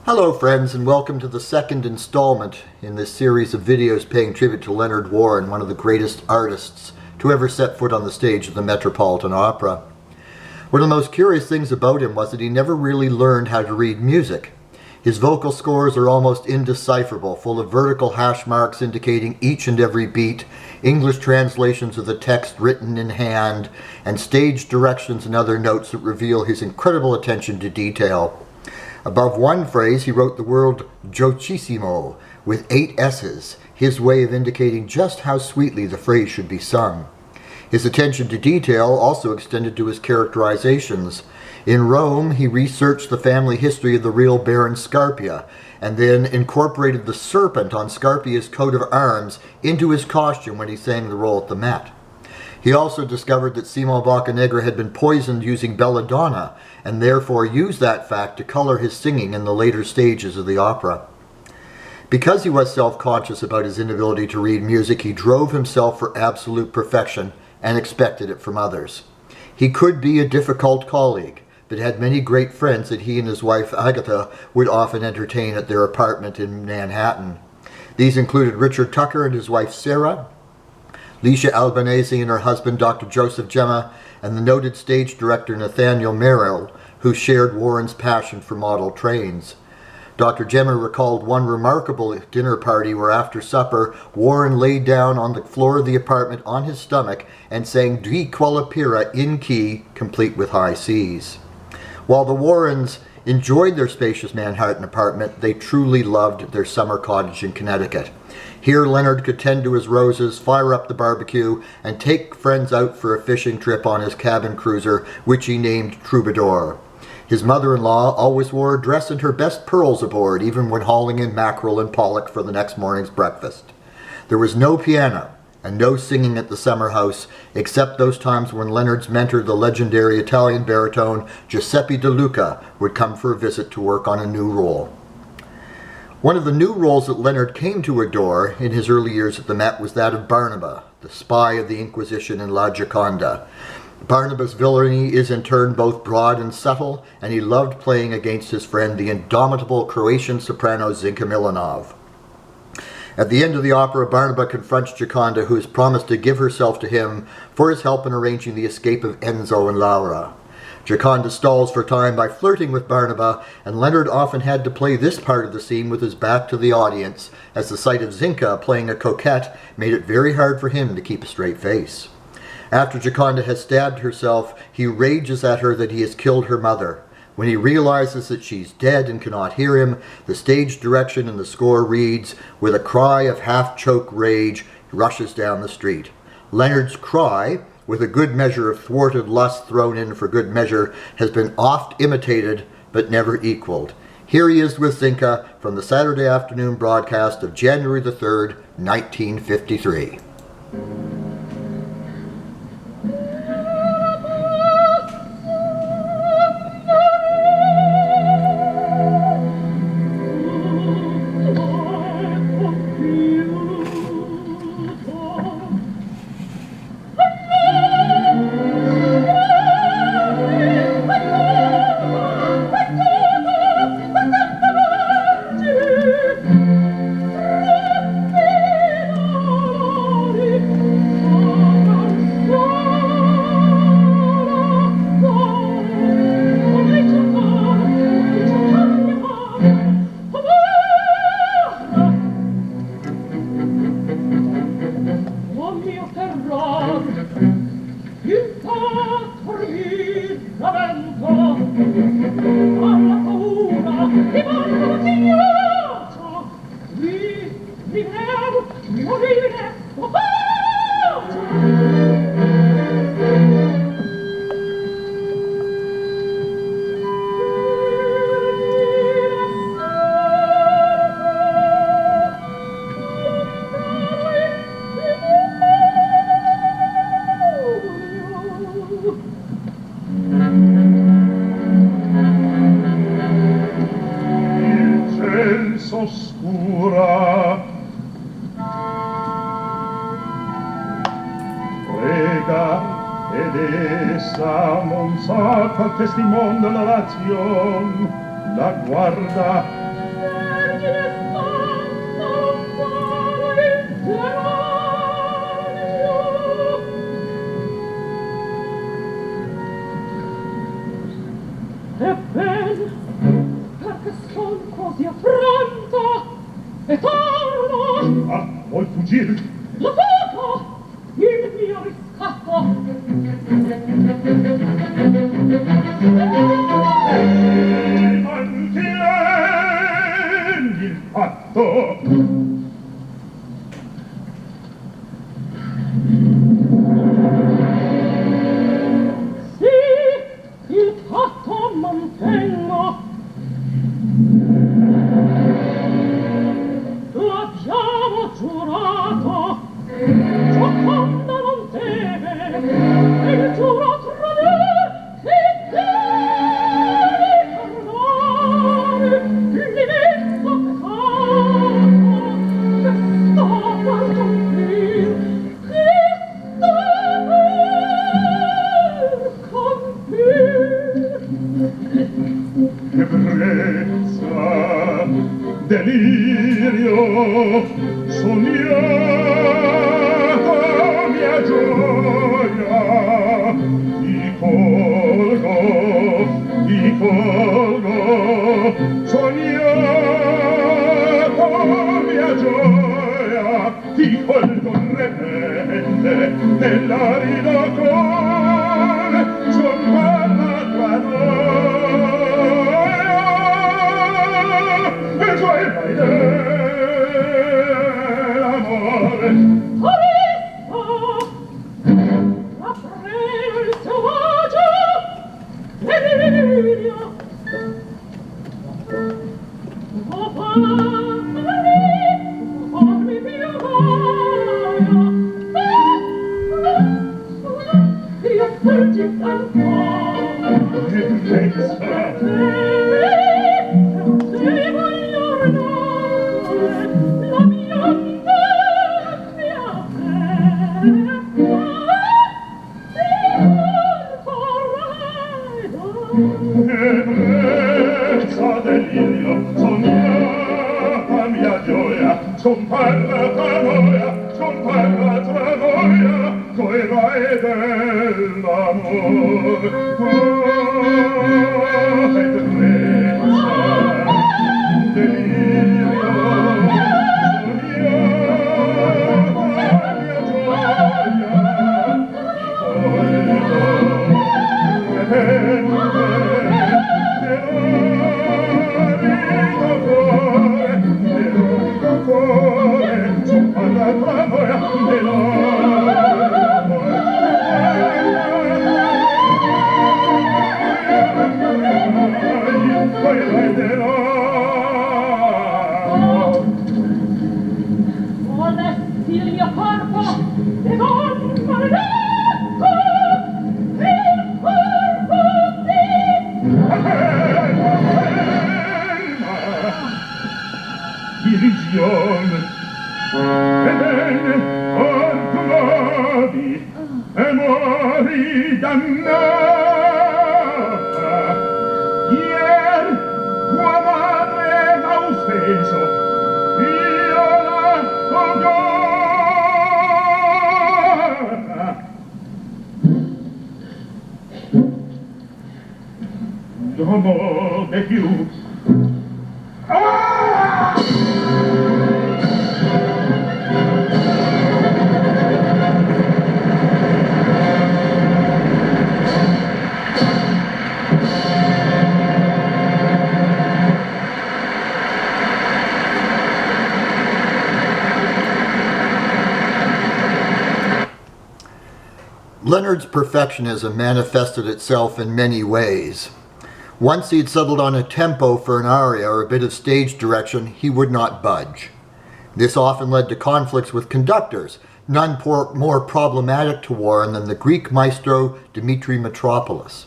Hello friends, and welcome to the second installment in this series of videos paying tribute to Leonard Warren, one of the greatest artists to ever set foot on the stage of the Metropolitan Opera. One of the most curious things about him was that he never really learned how to read music. His vocal scores are almost indecipherable, full of vertical hash marks indicating each and every beat, English translations of the text written in hand, and stage directions and other notes that reveal his incredible attention to detail. Above one phrase, he wrote the word giocissimo with 8 S's, his way of indicating just how sweetly the phrase should be sung. His attention to detail also extended to his characterizations. In Rome, he researched the family history of the real Baron Scarpia, and then incorporated the serpent on Scarpia's coat of arms into his costume when he sang the role at the Met. He also discovered that Simon Boccanegra had been poisoned using Belladonna, and therefore used that fact to color his singing in the later stages of the opera. Because he was self-conscious about his inability to read music, he drove himself for absolute perfection and expected it from others. He could be a difficult colleague, but had many great friends that he and his wife Agatha would often entertain at their apartment in Manhattan. These included Richard Tucker and his wife Sarah, Licia Albanese and her husband Dr. Joseph Gemma, and the noted stage director Nathaniel Merrill, who shared Warren's passion for model trains. Dr. Gemma recalled one remarkable dinner party where after supper, Warren lay down on the floor of the apartment on his stomach and sang Di Quella Pira in key, complete with high Cs. While the Warrens enjoyed their spacious Manhattan apartment, they truly loved their summer cottage in Connecticut. Here Leonard could tend to his roses, fire up the barbecue, and take friends out for a fishing trip on his cabin cruiser, which he named Troubadour. His mother-in-law always wore a dress and her best pearls aboard, even when hauling in mackerel and pollock for the next morning's breakfast. There was no piano and no singing at the summer house, except those times when Leonard's mentor, the legendary Italian baritone Giuseppe De Luca, would come for a visit to work on a new role. One of the new roles that Leonard came to adore in his early years at the Met was that of Barnaba, the spy of the Inquisition in La Gioconda. Barnaba's villainy is in turn both broad and subtle, and he loved playing against his friend, the indomitable Croatian soprano Zinka Milanov. At the end of the opera, Barnaba confronts Gioconda, who has promised to give herself to him for his help in arranging the escape of Enzo and Laura. Gioconda stalls for time by flirting with Barnaba, and Leonard often had to play this part of the scene with his back to the audience, as the sight of Zinka playing a coquette made it very hard for him to keep a straight face. After Gioconda has stabbed herself, he rages at her that he has killed her mother. When he realizes that she's dead and cannot hear him, the stage direction in the score reads, with a cry of half-choked rage, he rushes down the street. Leonard's cry, with a good measure of thwarted lust thrown in for good measure, has been oft imitated but never equaled. Here he is with Zinka from the Saturday afternoon broadcast of January the 3rd, 1953. Oscura prega ed essa non sa qual testimon della razion la guarda che ben, perché son così affronta e torno. Ah, vuoi fuggir? La fuga, il mio riscatto. Mantieni il fatto. Sì, il fatto mantengo. L'abbiamo giurato. Gioconda non deve, e il giuro tradir, che deve perdonare l'immenso peccato che sta per complir, che sta per complir. Ebbrezza, delirio, sognata mia gioia, ti colgo, sognata mia gioia, ti colgo repente nell'arido cuore, sommarla tra noi. E cioè mai l'amore. Adesso, la prego il selvaggio, delirio. O farmi mia gaia, io fuggi ancora. Ebbrezza, Ti voglio ordinare la mia angustia ebbrezza, delirio, sognata mia gioia, scomparla tra noia, coi rai dell'amor. Ebbrezza, delirio, sognata mia gioia, volesti il mio corpo, e non maledetto, il corpo Divisione e bene ortuovi e mori dannata. Ier tua madre m'ha offeso, io la poggiata. Domo de più. Ah! Leonard's perfectionism manifested itself in many ways. Once he'd settled on a tempo for an aria or a bit of stage direction, he would not budge. This often led to conflicts with conductors, none more problematic to Warren than the Greek maestro Dimitri Mitropoulos.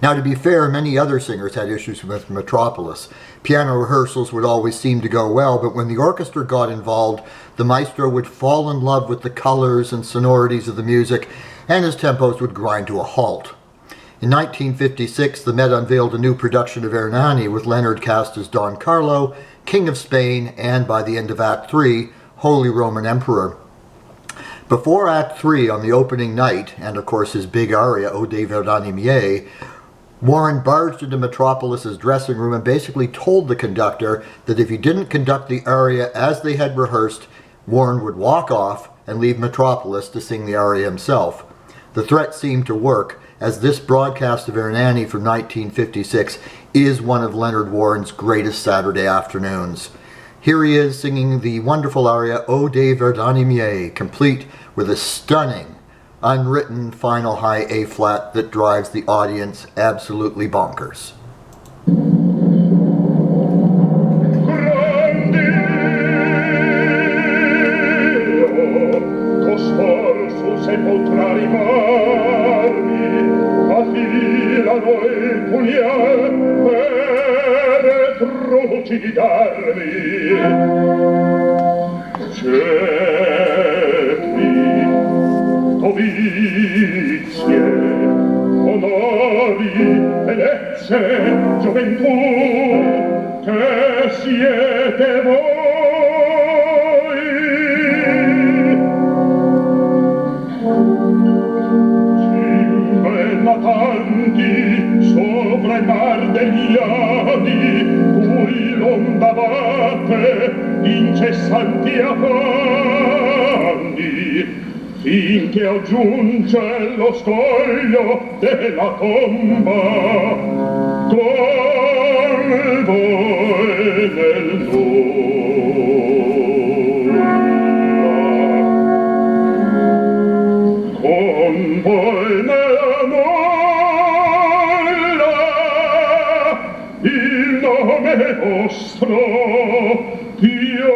Now, to be fair, many other singers had issues with Mitropoulos. Piano rehearsals would always seem to go well, but when the orchestra got involved, the maestro would fall in love with the colors and sonorities of the music, and his tempos would grind to a halt. In 1956, the Met unveiled a new production of Ernani with Leonard cast as Don Carlo, King of Spain, and by the end of Act 3, Holy Roman Emperor. Before Act 3, on the opening night, and of course his big aria, O dei verdi'anni miei, Warren barged into Metropolis's dressing room and basically told the conductor that if he didn't conduct the aria as they had rehearsed, Warren would walk off and leave Metropolis to sing the aria himself. The threat seemed to work, as this broadcast of Ernani from 1956 is one of Leonard Warren's greatest Saturday afternoons. Here he is singing the wonderful aria O dei verdi'anni miei, complete with a stunning, unwritten final high A-flat that drives the audience absolutely bonkers. Se potrà rimarmi, affilano il pugnal per trucidarmi. Certi dovizie, onori, bellezze, gioventù, che siete voi. Natanti sopra il mar degli Adi, cui l'onda batte incessanti affanni, finché aggiunge lo scoglio della tomba, con voi nel nulla, con voi nel nome vostro piomba.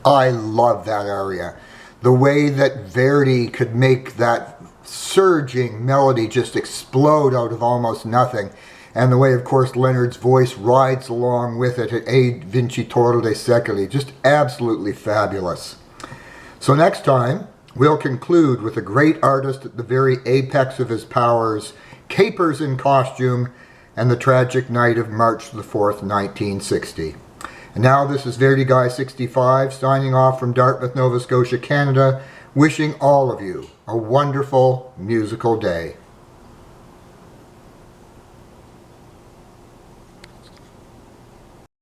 I love that aria. The way that Verdi could make that surging melody just explode out of almost nothing. And the way, of course, Leonard's voice rides along with it at E Vincitore dei Secoli. Just absolutely fabulous. So next time, we'll conclude with a great artist at the very apex of his powers, capers in costume, and the tragic night of March the 4th, 1960. And now this is Verdi Guy 65 signing off from Dartmouth, Nova Scotia, Canada, wishing all of you a wonderful musical day.